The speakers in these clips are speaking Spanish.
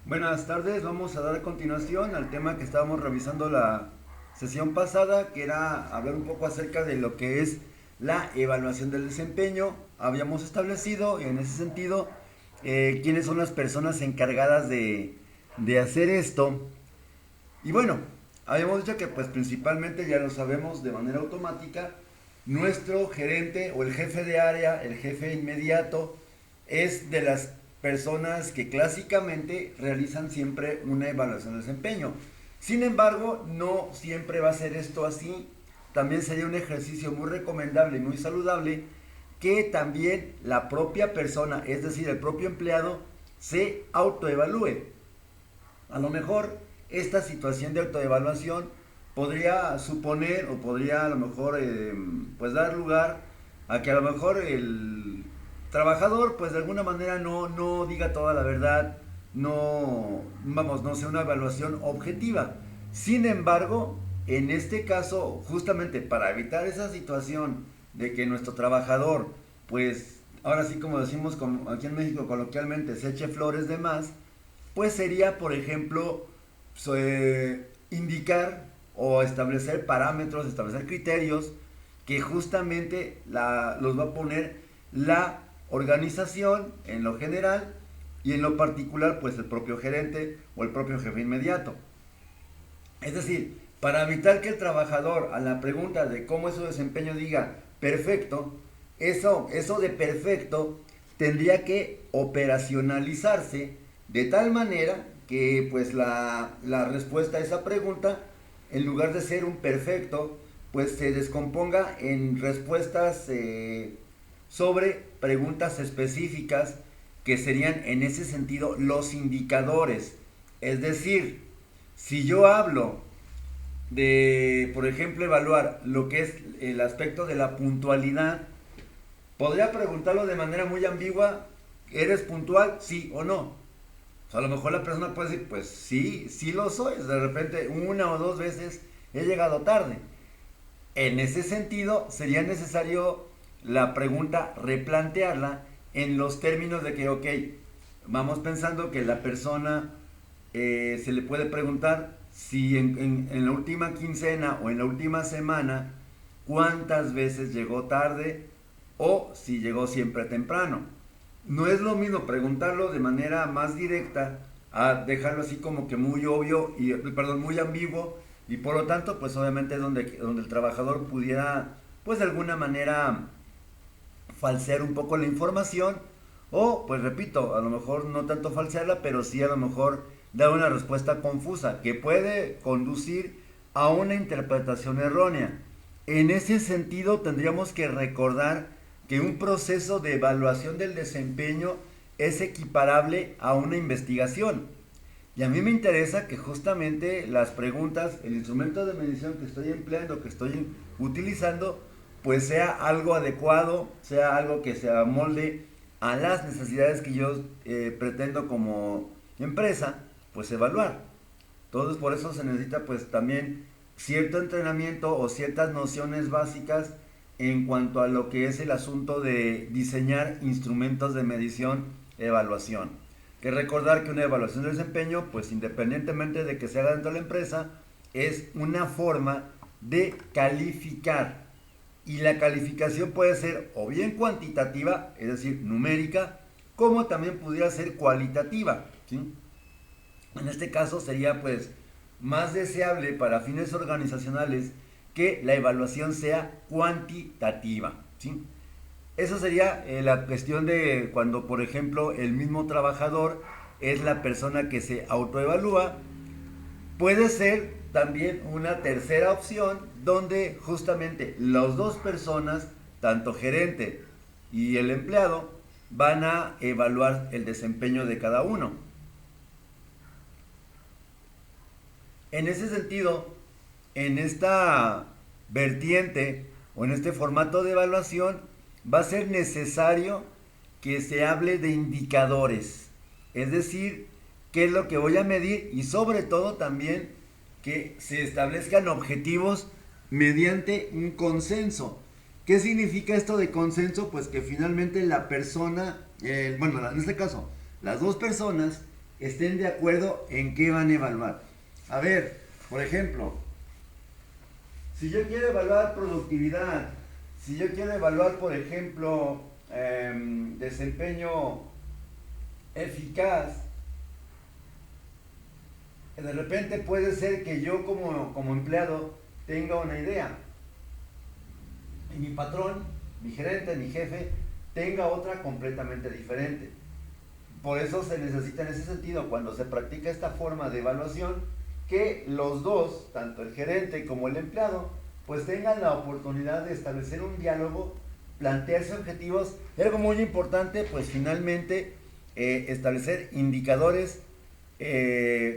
Buenas tardes, vamos a dar continuación al tema que estábamos revisando la sesión pasada, que era hablar un poco acerca de lo que es la evaluación del desempeño. Habíamos establecido, en ese sentido, quiénes son las personas encargadas de hacer esto. Y bueno, habíamos dicho que pues principalmente ya lo sabemos de manera automática, nuestro gerente o el jefe de área, el jefe inmediato, es de las personas que clásicamente realizan siempre una evaluación de desempeño. Sin embargo, no siempre va a ser esto así. También sería un ejercicio muy recomendable y muy saludable que también la propia persona, es decir, el propio empleado, se autoevalúe. A lo mejor esta situación de autoevaluación podría suponer o podría a lo mejor pues dar lugar a que a lo mejor el trabajador pues de alguna manera no diga toda la verdad, no sea una evaluación objetiva. Sin embargo, en este caso, justamente para evitar esa situación de que nuestro trabajador, pues ahora sí como decimos aquí en México coloquialmente, se eche flores de más, pues sería, por ejemplo, indicar o establecer parámetros, establecer criterios que justamente los va a poner la organización en lo general y en lo particular pues el propio gerente o el propio jefe inmediato. Es decir, para evitar que el trabajador a la pregunta de cómo es su desempeño diga perfecto, eso de perfecto tendría que operacionalizarse de tal manera que pues la respuesta a esa pregunta, en lugar de ser un perfecto, pues se descomponga en respuestas sobre preguntas específicas que serían en ese sentido los indicadores. Es decir, si yo hablo de, por ejemplo, evaluar lo que es el aspecto de la puntualidad, podría preguntarlo de manera muy ambigua, ¿eres puntual? Sí o no. O sea, a lo mejor la persona puede decir, pues sí, sí lo soy. De repente, una o dos veces he llegado tarde. En ese sentido, sería necesario la pregunta replantearla en los términos de que, ok, vamos pensando que la persona se le puede preguntar si en la última quincena o en la última semana cuántas veces llegó tarde o si llegó siempre temprano. No es lo mismo preguntarlo de manera más directa a dejarlo así como que muy obvio y perdón, muy ambiguo y por lo tanto pues obviamente donde el trabajador pudiera pues de alguna manera falsear un poco la información o, pues repito, a lo mejor no tanto falsearla, pero sí a lo mejor dar una respuesta confusa que puede conducir a una interpretación errónea. En ese sentido tendríamos que recordar que un proceso de evaluación del desempeño es equiparable a una investigación. Y a mí me interesa que justamente las preguntas, el instrumento de medición que estoy empleando, que estoy utilizando, pues sea algo adecuado, sea algo que se amolde a las necesidades que yo pretendo como empresa, pues evaluar. Entonces por eso se necesita pues también cierto entrenamiento o ciertas nociones básicas en cuanto a lo que es el asunto de diseñar instrumentos de medición, evaluación. Que recordar que una evaluación de desempeño, pues independientemente de que se haga dentro de la empresa, es una forma de calificar. Y la calificación puede ser o bien cuantitativa, es decir, numérica, como también pudiera ser cualitativa, ¿sí? En este caso sería pues más deseable para fines organizacionales que la evaluación sea cuantitativa, ¿sí? Eso sería la cuestión de cuando, por ejemplo, el mismo trabajador es la persona que se autoevalúa. Puede ser también una tercera opción donde justamente las dos personas, tanto gerente y el empleado, van a evaluar el desempeño de cada uno. En ese sentido, en esta vertiente o en este formato de evaluación, va a ser necesario que se hable de indicadores. Es decir, qué es lo que voy a medir y sobre todo también que se establezcan objetivos mediante un consenso. ¿Qué significa esto de consenso? Pues que finalmente la persona, bueno, en este caso, las dos personas estén de acuerdo en qué van a evaluar. A ver, por ejemplo, si yo quiero evaluar productividad, si yo quiero evaluar, por ejemplo, desempeño eficaz, de repente puede ser que yo como empleado tenga una idea y mi patrón, mi gerente, mi jefe tenga otra completamente diferente. Por eso se necesita en ese sentido, cuando se practica esta forma de evaluación, que los dos, tanto el gerente como el empleado, pues tengan la oportunidad de establecer un diálogo, plantearse objetivos y algo muy importante, pues finalmente establecer indicadores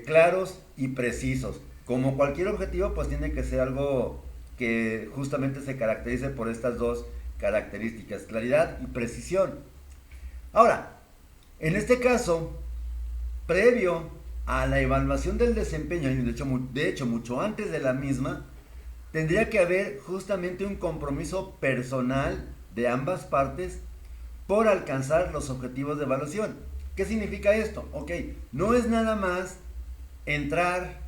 claros y precisos. Como cualquier objetivo, pues tiene que ser algo que justamente se caracterice por estas dos características, claridad y precisión. Ahora, en este caso, previo a la evaluación del desempeño, y de hecho mucho antes de la misma, tendría que haber justamente un compromiso personal de ambas partes por alcanzar los objetivos de evaluación. ¿Qué significa esto? Ok, no es nada más entrar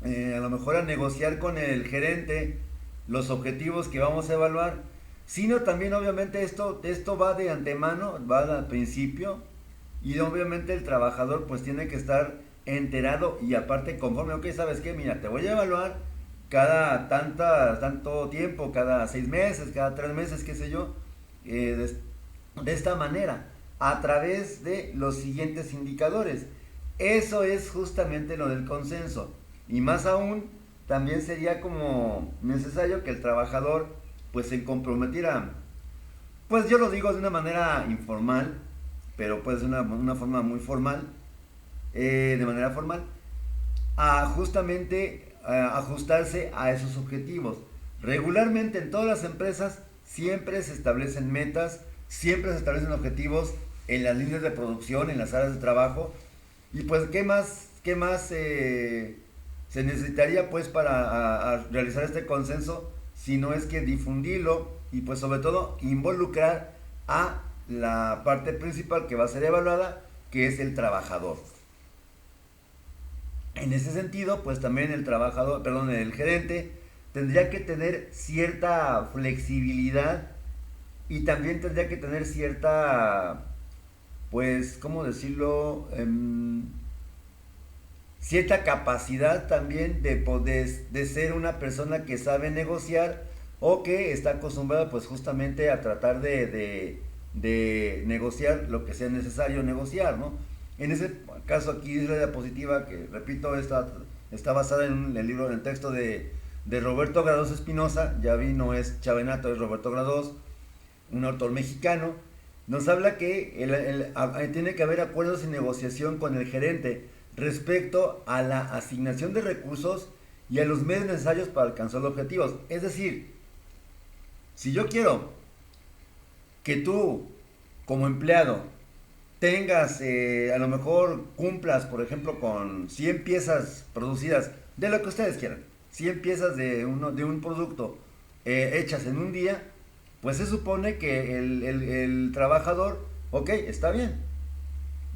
a lo mejor a negociar con el gerente los objetivos que vamos a evaluar, sino también obviamente esto va de antemano, va al principio, y obviamente el trabajador pues tiene que estar enterado y aparte conforme. Ok, ¿sabes qué? Mira, te voy a evaluar cada tanto tiempo, cada 6 meses, cada 3 meses, qué sé yo, de esta manera, a través de los siguientes indicadores. Eso es justamente lo del consenso. Y más aún, también sería como necesario que el trabajador pues se comprometiera, pues yo lo digo de una manera informal, pero pues de una forma muy formal, de manera formal, a justamente ajustarse a esos objetivos. Regularmente en todas las empresas siempre se establecen metas, siempre se establecen objetivos en las líneas de producción, en las áreas de trabajo, y pues qué más se necesitaría pues para a realizar este consenso, si no es que difundirlo y pues sobre todo involucrar a la parte principal que va a ser evaluada, que es el trabajador. En ese sentido, pues también el gerente tendría que tener cierta flexibilidad y también tendría que tener cierta, pues, ¿cómo decirlo? Cierta capacidad también de ser una persona que sabe negociar o que está acostumbrada pues justamente a tratar de negociar lo que sea necesario negociar, ¿no? En ese caso aquí es la diapositiva que, repito, está basada en el texto de Roberto Grados Espinosa. Ya vi, no es Chavenato, es Roberto Grados, un autor mexicano. Nos habla que tiene que haber acuerdos y negociación con el gerente respecto a la asignación de recursos y a los medios necesarios para alcanzar los objetivos. Es decir, si yo quiero que tú, como empleado, tengas, a lo mejor cumplas, por ejemplo, con 100 piezas producidas, de lo que ustedes quieran, 100 piezas de un producto hechas en un día, pues se supone que el trabajador, ok, está bien,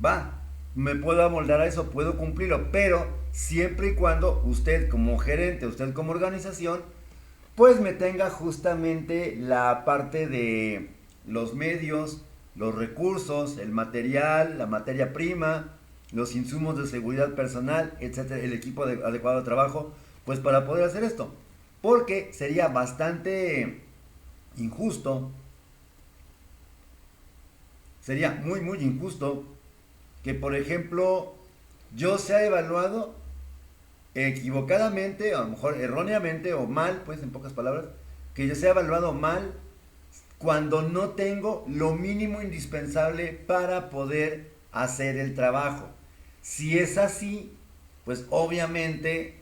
va, me puedo amoldar a eso, puedo cumplirlo, pero siempre y cuando usted como gerente, usted como organización, pues me tenga justamente la parte de los medios, los recursos, el material, la materia prima, los insumos de seguridad personal, etcétera, el equipo adecuado de trabajo, pues para poder hacer esto. Porque sería bastante injusto, sería muy injusto que, por ejemplo, yo sea evaluado equivocadamente, a lo mejor erróneamente o mal, pues en pocas palabras, que yo sea evaluado mal cuando no tengo lo mínimo indispensable para poder hacer el trabajo. Si es así, pues obviamente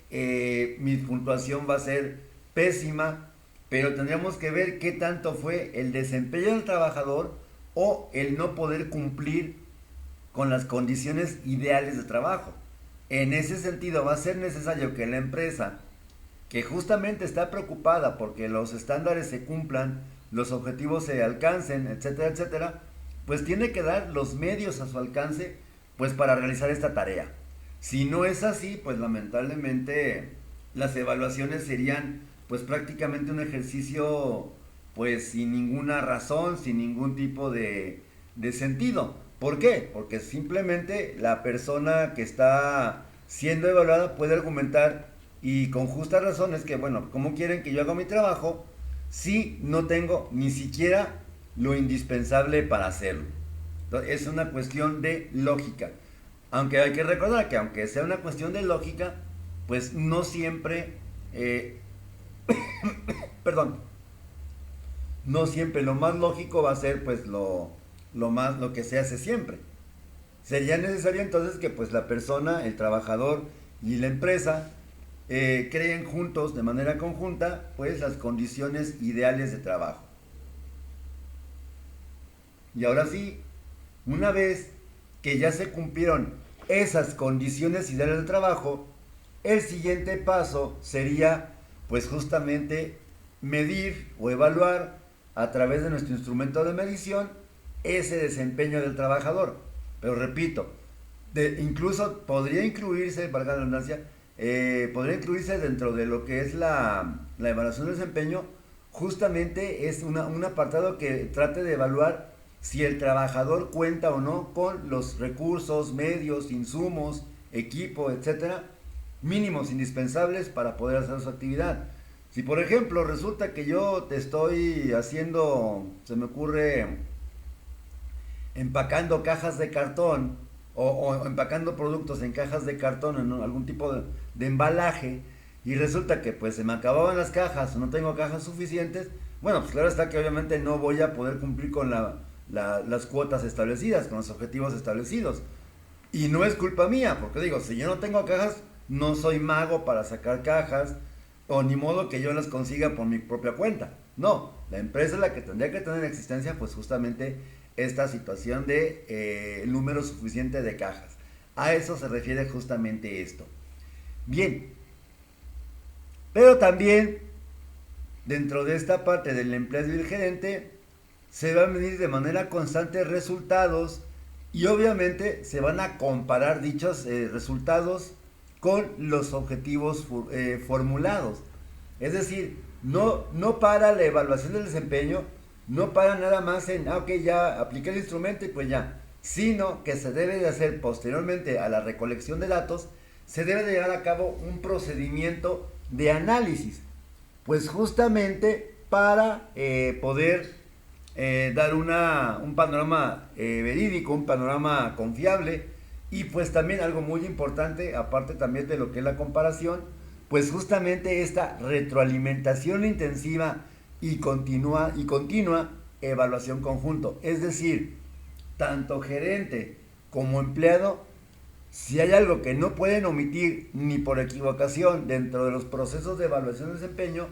mi puntuación va a ser pésima, pero tendríamos que ver qué tanto fue el desempeño del trabajador o el no poder cumplir con las condiciones ideales de trabajo. En ese sentido va a ser necesario que la empresa, que justamente está preocupada porque los estándares se cumplan, los objetivos se alcancen, etcétera, etcétera, pues tiene que dar los medios a su alcance pues para realizar esta tarea. Si no es así, pues lamentablemente las evaluaciones serían pues prácticamente un ejercicio pues sin ninguna razón, sin ningún tipo de sentido. ¿Por qué? Porque simplemente la persona que está siendo evaluada puede argumentar y con justa razón es que, bueno, ¿cómo quieren que yo haga mi trabajo si no tengo ni siquiera lo indispensable para hacerlo? Entonces, es una cuestión de lógica. Aunque hay que recordar que aunque sea una cuestión de lógica, pues no siempre, eh, perdón, no siempre lo más lógico va a ser pues lo que se hace siempre. Sería necesario entonces que pues la persona, el trabajador y la empresa creen juntos, de manera conjunta, pues las condiciones ideales de trabajo. Y ahora sí, una vez que ya se cumplieron esas condiciones ideales de trabajo, el siguiente paso sería pues justamente medir o evaluar a través de nuestro instrumento de medición ese desempeño del trabajador. Pero repito, incluso podría incluirse, valga la redundancia, podría incluirse dentro de lo que es la evaluación de desempeño, justamente es un apartado que trate de evaluar si el trabajador cuenta o no con los recursos, medios, insumos, equipo, etcétera, mínimos indispensables para poder hacer su actividad. Si por ejemplo resulta que yo te estoy haciendo, se me ocurre, empacando cajas de cartón o empacando productos en cajas de cartón en algún tipo de embalaje y resulta que pues se me acababan las cajas o no tengo cajas suficientes, bueno, pues claro está que obviamente no voy a poder cumplir con las cuotas establecidas, con los objetivos establecidos. Y no es culpa mía, porque digo, si yo no tengo cajas, no soy mago para sacar cajas, o ni modo que yo las consiga por mi propia cuenta. No, la empresa es la que tendría que tener en existencia, pues justamente esta situación de el número suficiente de cajas. A eso se refiere justamente esto. Bien, pero también dentro de esta parte del empleado y el gerente, se van a medir de manera constante resultados y obviamente se van a comparar dichos resultados con los objetivos formulados. Es decir, no para la evaluación del desempeño, no para nada más en, ok, ya apliqué el instrumento y pues ya, sino que se debe de hacer posteriormente a la recolección de datos, se debe de llevar a cabo un procedimiento de análisis, pues justamente para poder dar un panorama verídico, un panorama confiable y pues también algo muy importante, aparte también de lo que es la comparación, pues justamente esta retroalimentación intensiva y continua evaluación conjunto. Es decir, tanto gerente como empleado, si hay algo que no pueden omitir ni por equivocación dentro de los procesos de evaluación de desempeño,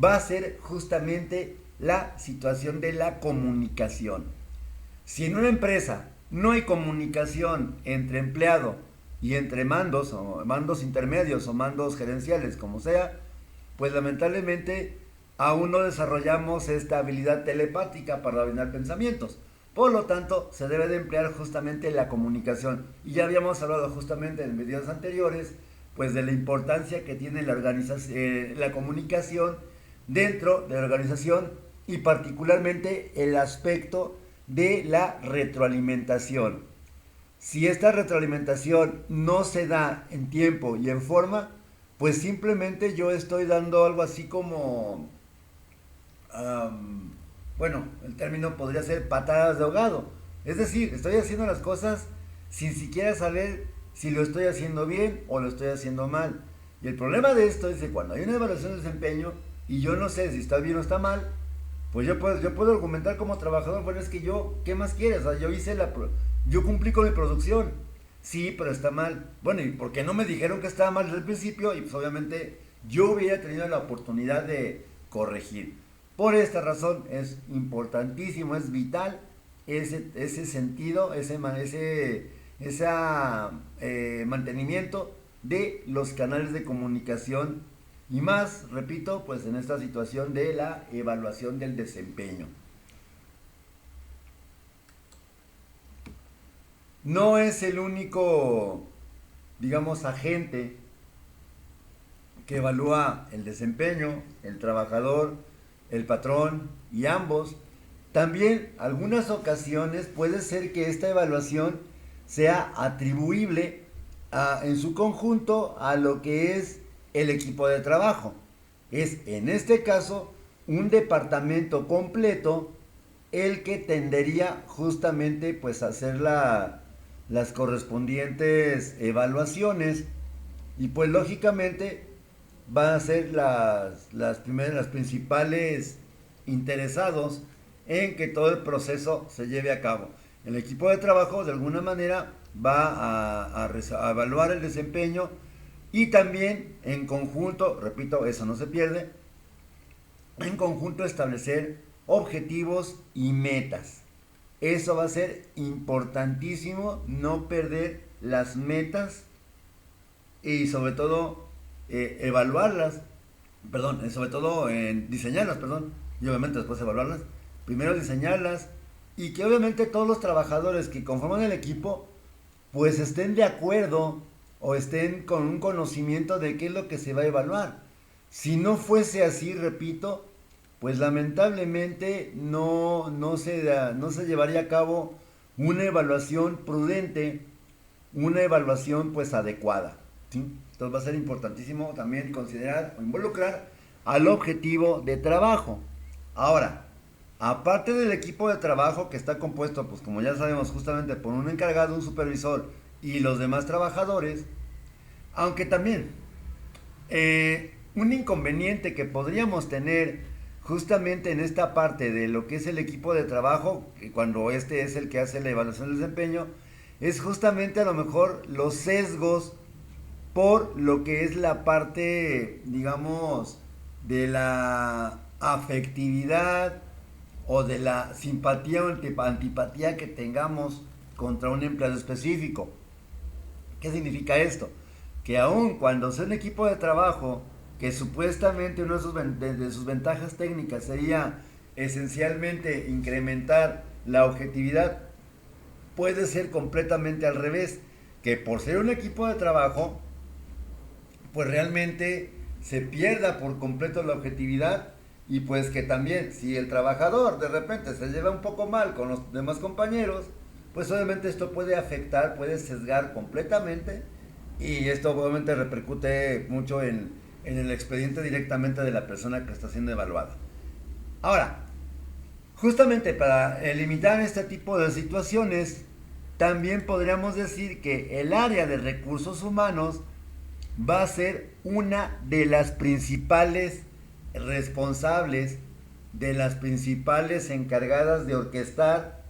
va a ser justamente la situación de la comunicación. Si en una empresa no hay comunicación entre empleado y entre mandos, o mandos intermedios o mandos gerenciales, como sea, pues lamentablemente aún no desarrollamos esta habilidad telepática para dominar pensamientos. Por lo tanto, se debe de emplear justamente la comunicación. Y ya habíamos hablado justamente en videos anteriores, pues de la importancia que tiene la comunicación dentro de la organización y particularmente el aspecto de la retroalimentación. Si esta retroalimentación no se da en tiempo y en forma, pues simplemente yo estoy dando algo así como, bueno, el término podría ser patadas de ahogado. Es decir, estoy haciendo las cosas sin siquiera saber si lo estoy haciendo bien o lo estoy haciendo mal. Y el problema de esto es que cuando hay una evaluación de desempeño y yo no sé si está bien o está mal, pues yo puedo argumentar como trabajador, bueno, es que yo, ¿qué más quieres? O sea, yo cumplí con mi producción. Sí, pero está mal. Bueno, ¿y por qué no me dijeron que estaba mal desde el principio? Y pues obviamente yo hubiera tenido la oportunidad de corregir. Por esta razón es importantísimo, es vital ese sentido, ese mantenimiento de los canales de comunicación y más, repito, pues en esta situación de la evaluación del desempeño. no es el único, digamos, agente que evalúa el desempeño, el trabajador, el patrón y ambos. También algunas ocasiones puede ser que esta evaluación sea atribuible en su conjunto a lo que es el equipo de trabajo. Es en este caso un departamento completo el que tendería justamente pues a hacer las correspondientes evaluaciones y pues lógicamente van a ser las principales interesados en que todo el proceso se lleve a cabo. El equipo de trabajo de alguna manera va a evaluar el desempeño y también en conjunto, repito, eso no se pierde, en conjunto establecer objetivos y metas. Eso va a ser importantísimo, no perder las metas y sobre todo evaluarlas, perdón, sobre todo diseñarlas, perdón, y obviamente después evaluarlas. Primero diseñarlas y que obviamente todos los trabajadores que conforman el equipo pues estén de acuerdo o estén con un conocimiento de qué es lo que se va a evaluar. Si no fuese así, repito, pues lamentablemente no se llevaría a cabo una evaluación prudente, una evaluación pues adecuada, ¿sí? Entonces va a ser importantísimo también considerar o involucrar al objetivo de trabajo. Ahora, aparte del equipo de trabajo que está compuesto, pues como ya sabemos, justamente por un encargado, un supervisor y los demás trabajadores, aunque también un inconveniente que podríamos tener justamente en esta parte de lo que es el equipo de trabajo, que cuando este es el que hace la evaluación del desempeño, es justamente a lo mejor los sesgos por lo que es la parte, digamos, de la afectividad o de la simpatía o antipatía que tengamos contra un empleado específico. ¿Qué significa esto? Que aun cuando sea un equipo de trabajo que supuestamente una de sus ventajas técnicas sería esencialmente incrementar la objetividad, puede ser completamente al revés, que por ser un equipo de trabajo pues realmente se pierda por completo la objetividad y pues que también si el trabajador de repente se lleva un poco mal con los demás compañeros, pues obviamente esto puede afectar, puede sesgar completamente y esto obviamente repercute mucho en el expediente directamente de la persona que está siendo evaluada. Ahora, justamente para limitar este tipo de situaciones, también podríamos decir que el área de recursos humanos va a ser una de las principales responsables, de las principales encargadas de orquestar,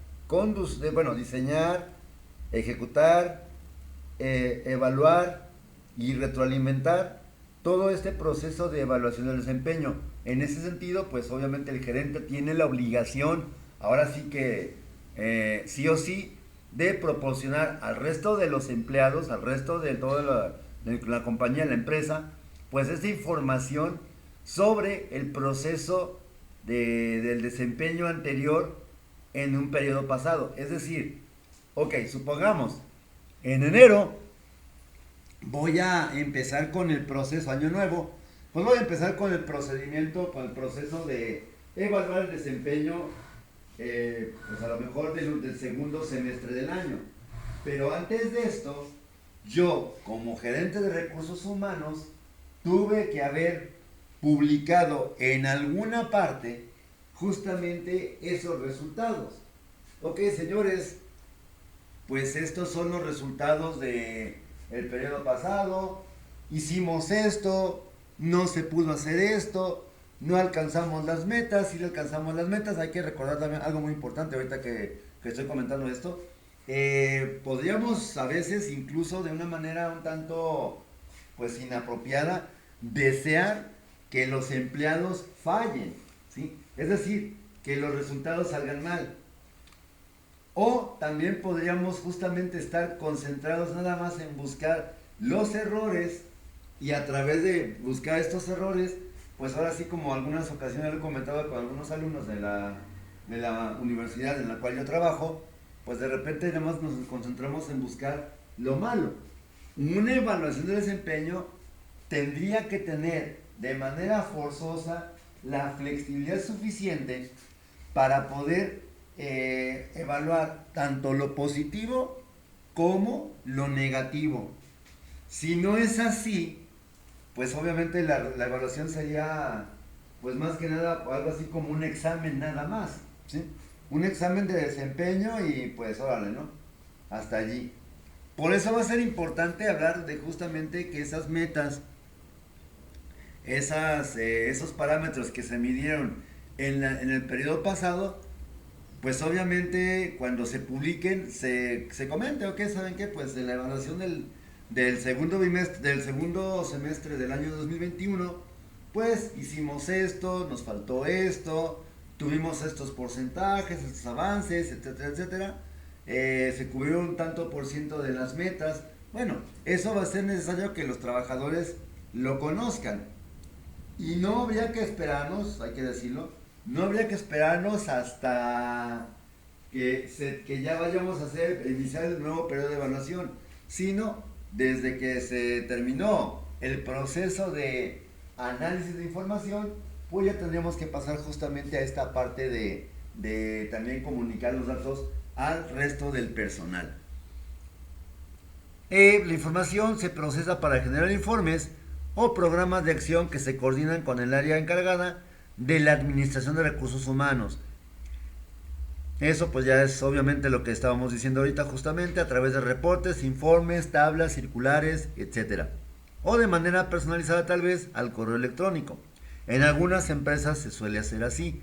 diseñar, ejecutar, evaluar y retroalimentar todo este proceso de evaluación del desempeño. En ese sentido, pues obviamente el gerente tiene la obligación, ahora sí que sí o sí, de proporcionar al resto de los empleados, al resto de toda la compañía, la empresa, pues esta información sobre el proceso del desempeño anterior en un periodo pasado. Es decir, ok, supongamos, en enero voy a empezar con el proceso año nuevo, pues voy a empezar con el procedimiento, con el proceso de evaluar el desempeño, pues a lo mejor del segundo semestre del año. Pero antes de esto, yo como gerente de recursos humanos tuve que haber publicado en alguna parte justamente esos resultados. Ok, señores, pues estos son los resultados de el periodo pasado, hicimos esto, no se pudo hacer esto, no alcanzamos las metas, si alcanzamos las metas. Hay que recordar también algo muy importante ahorita que estoy comentando esto. Podríamos a veces incluso de una manera un tanto pues inapropiada desear que los empleados fallen, ¿sí? Es decir, que los resultados salgan mal. O también podríamos justamente estar concentrados nada más en buscar los errores y a través de buscar estos errores, pues ahora sí, como algunas ocasiones lo he comentado con algunos alumnos de la universidad en la cual yo trabajo, pues de repente nada más nos concentramos en buscar lo malo. Una evaluación de desempeño tendría que tener de manera forzosa la flexibilidad suficiente para poder evaluar tanto lo positivo como lo negativo. Si no es así, pues obviamente la evaluación sería, pues más que nada, algo así como un examen nada más, ¿sí? Un examen de desempeño y pues órale, ¿no? Hasta allí. Por eso va a ser importante hablar de justamente que esas metas, esos parámetros que se midieron en el periodo pasado, pues obviamente cuando se publiquen se comente, ok, ¿saben qué? Pues de la evaluación del segundo semestre del año 2021, pues hicimos esto, nos faltó esto, tuvimos estos porcentajes, estos avances, etcétera, etcétera. Se cubrieron un tanto por ciento de las metas. Bueno, eso va a ser necesario que los trabajadores lo conozcan. Y no habría que esperarnos, hay que decirlo, no habría que esperarnos hasta que ya vayamos a iniciar el nuevo periodo de evaluación, sino desde que se terminó el proceso de análisis de información, pues ya tendríamos que pasar justamente a esta parte de también comunicar los datos al resto del personal. La información se procesa para generar informes o programas de acción que se coordinan con el área encargada de la administración de recursos humanos. Eso pues ya es obviamente lo que estábamos diciendo ahorita, justamente a través de reportes, informes, tablas, circulares, etc. O de manera personalizada tal vez al correo electrónico. En algunas empresas se suele hacer así.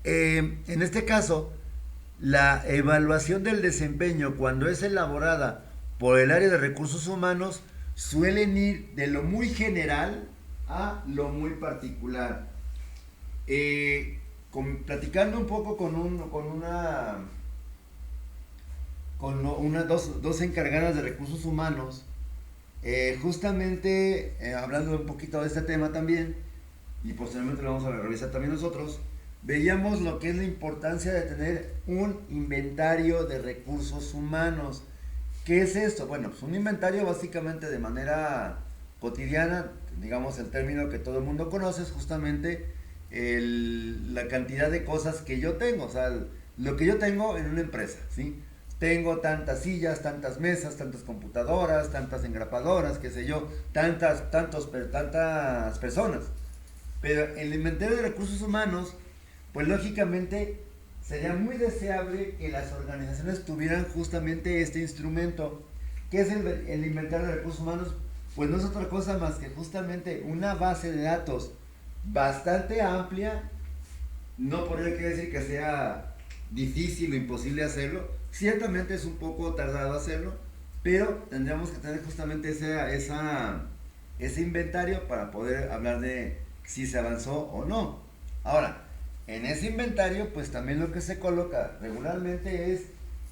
En este caso, la evaluación del desempeño, cuando es elaborada por el área de recursos humanos, suelen ir de lo muy general a lo muy particular. Platicando un poco con dos encargadas de recursos humanos, justamente hablando un poquito de este tema también, y posteriormente lo vamos a revisar también nosotros, veíamos lo que es la importancia de tener un inventario de recursos humanos. ¿Qué es esto? Bueno, pues un inventario básicamente de manera cotidiana, digamos el término que todo el mundo conoce, es justamente la cantidad de cosas que yo tengo, o sea, lo que yo tengo en una empresa, ¿sí? Tengo tantas sillas, tantas mesas, tantas computadoras, tantas engrapadoras, qué sé yo, tantas personas. Pero el inventario de recursos humanos, pues lógicamente sería muy deseable que las organizaciones tuvieran justamente este instrumento. ¿Qué es el inventario de recursos humanos? Pues no es otra cosa más que justamente una base de datos bastante amplia. No podría decir que sea difícil o imposible hacerlo. Ciertamente es un poco tardado hacerlo, pero tendríamos que tener justamente ese inventario para poder hablar de si se avanzó o no. Ahora, en ese inventario, pues también lo que se coloca regularmente es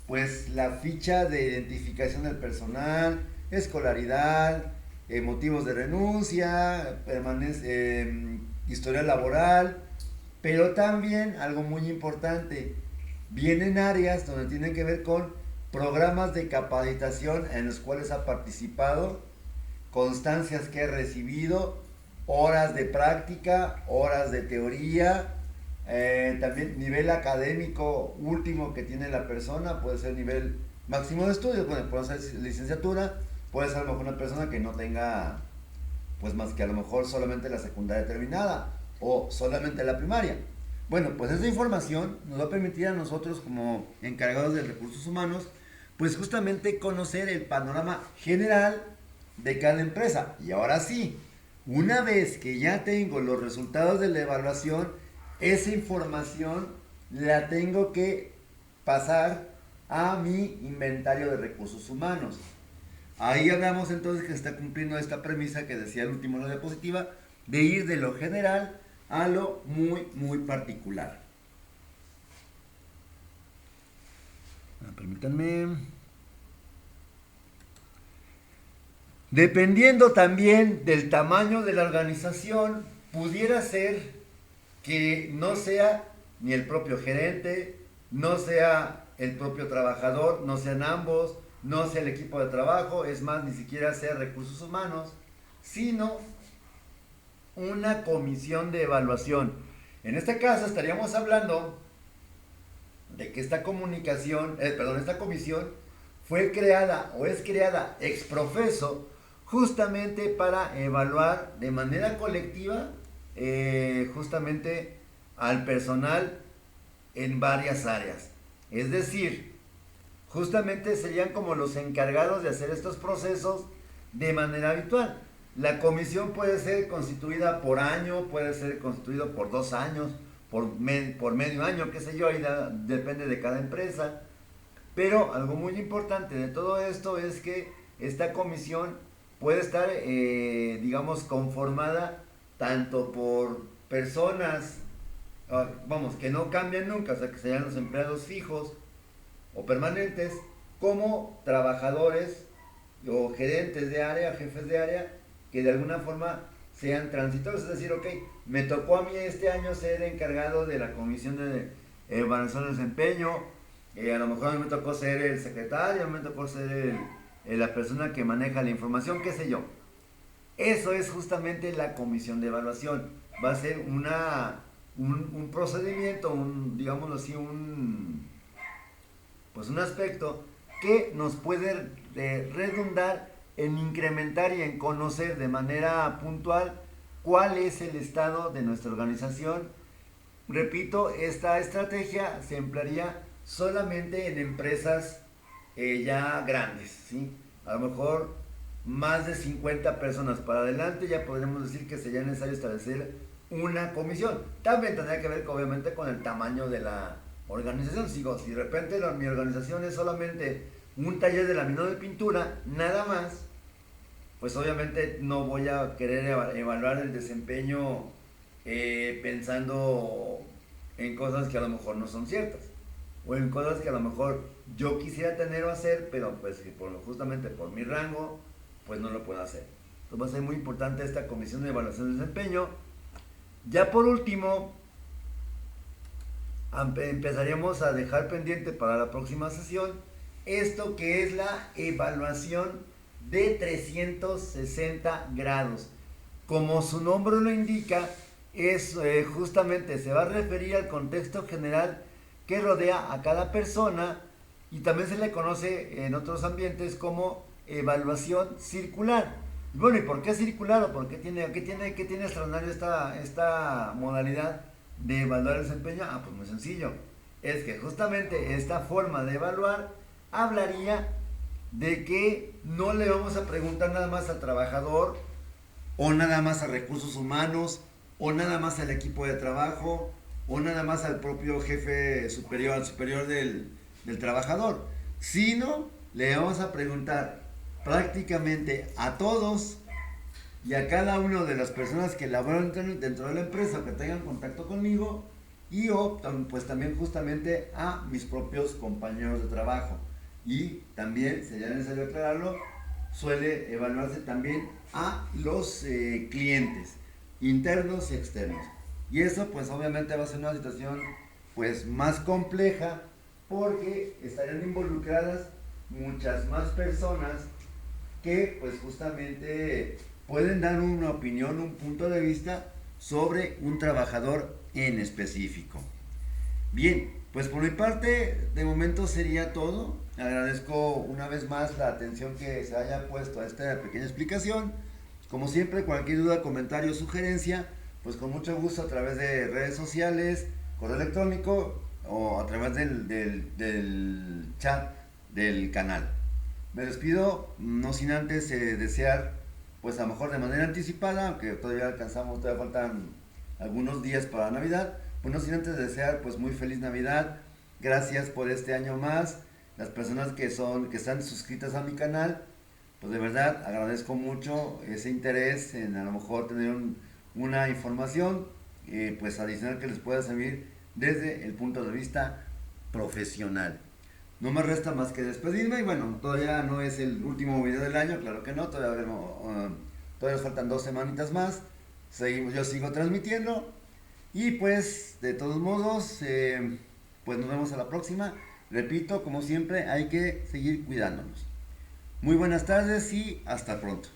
pues la ficha de identificación del personal, escolaridad, motivos de renuncia, historia laboral, pero también algo muy importante, vienen áreas donde tienen que ver con programas de capacitación en los cuales ha participado, constancias que ha recibido, horas de práctica, horas de teoría, también nivel académico último que tiene la persona, puede ser nivel máximo de estudios, bueno, puede ser licenciatura, puede ser a lo mejor una persona que no tenga, pues más que a lo mejor solamente la secundaria terminada o solamente la primaria. Bueno, pues esa información nos va a permitir a nosotros como encargados de recursos humanos, pues justamente conocer el panorama general de cada empresa. Y ahora sí, una vez que ya tengo los resultados de la evaluación, esa información la tengo que pasar a mi inventario de recursos humanos. Ahí hablamos entonces que se está cumpliendo esta premisa que decía el último la diapositiva, de ir de lo general a lo muy, muy particular. Permítanme. Dependiendo también del tamaño de la organización, pudiera ser que no sea ni el propio gerente, no sea el propio trabajador, no sean ambos, no sea el equipo de trabajo, es más, ni siquiera sea recursos humanos, sino una comisión de evaluación. En este caso estaríamos hablando de que esta esta comisión fue creada o es creada ex profeso justamente para evaluar de manera colectiva justamente al personal en varias áreas. Es decir, justamente serían como los encargados de hacer estos procesos de manera habitual. La comisión puede ser constituida por año, puede ser constituida por 2 años, por medio año, qué sé yo, ahí depende de cada empresa. Pero algo muy importante de todo esto es que esta comisión puede estar, digamos, conformada tanto por personas, vamos, que no cambian nunca, o sea, que sean los empleados fijos o permanentes, como trabajadores o gerentes de área, jefes de área, que de alguna forma sean transitorios, es decir, ok, me tocó a mí este año ser encargado de la comisión de evaluación de desempeño, a lo mejor a mí me tocó ser el secretario, a mí me tocó ser la persona que maneja la información, qué sé yo. Eso es justamente la comisión de evaluación. Va a ser un procedimiento, digámoslo así, pues un aspecto que nos puede redundar en incrementar y en conocer de manera puntual cuál es el estado de nuestra organización. Repito, esta estrategia se emplearía solamente en empresas ya grandes, ¿sí? A lo mejor más de 50 personas para adelante ya podríamos decir que sería necesario establecer una comisión. También tendría que ver obviamente con el tamaño de la organización. Si de repente mi organización es solamente un taller de laminado de pintura, nada más, pues obviamente no voy a querer evaluar el desempeño pensando en cosas que a lo mejor no son ciertas, o en cosas que a lo mejor yo quisiera tener o hacer, pero pues justamente por mi rango, pues no lo puedo hacer. Entonces va a ser muy importante esta comisión de evaluación de desempeño. Ya por último, empezaríamos a dejar pendiente para la próxima sesión esto que es la evaluación de 360 grados. Como su nombre lo indica, es justamente se va a referir al contexto general que rodea a cada persona, y también se le conoce en otros ambientes como evaluación circular. Bueno, ¿y por qué circular o por qué tiene extraordinario esta modalidad de evaluar el desempeño? Pues muy sencillo. Es que justamente esta forma de evaluar hablaría de que no le vamos a preguntar nada más al trabajador, o nada más a recursos humanos, o nada más al equipo de trabajo, o nada más al propio jefe superior, al superior del trabajador, sino le vamos a preguntar prácticamente a todos y a cada una de las personas que laboran dentro de la empresa, que tengan contacto conmigo, y pues también justamente a mis propios compañeros de trabajo. Y también, sería necesario aclararlo, suele evaluarse también a los clientes internos y externos. Y eso pues obviamente va a ser una situación pues más compleja, porque estarían involucradas muchas más personas que pues justamente pueden dar una opinión, un punto de vista sobre un trabajador en específico. Bien, pues por mi parte de momento sería todo. Agradezco una vez más la atención que se haya puesto a esta pequeña explicación. Como siempre, cualquier duda, comentario o sugerencia, pues con mucho gusto a través de redes sociales, correo electrónico o a través del chat del canal. Me despido, no sin antes desear, pues a lo mejor de manera anticipada, aunque todavía faltan algunos días para Navidad, pues no sin antes desear pues muy feliz Navidad. Gracias por este año más. Las personas que están suscritas a mi canal, pues de verdad agradezco mucho ese interés en a lo mejor tener una información pues adicional que les pueda servir desde el punto de vista profesional. No me resta más que despedirme, y bueno, todavía no es el último video del año, claro que no, todavía nos faltan 2 semanitas más, yo sigo transmitiendo, y pues de todos modos, pues nos vemos a la próxima. Repito, como siempre, hay que seguir cuidándonos. Muy buenas tardes y hasta pronto.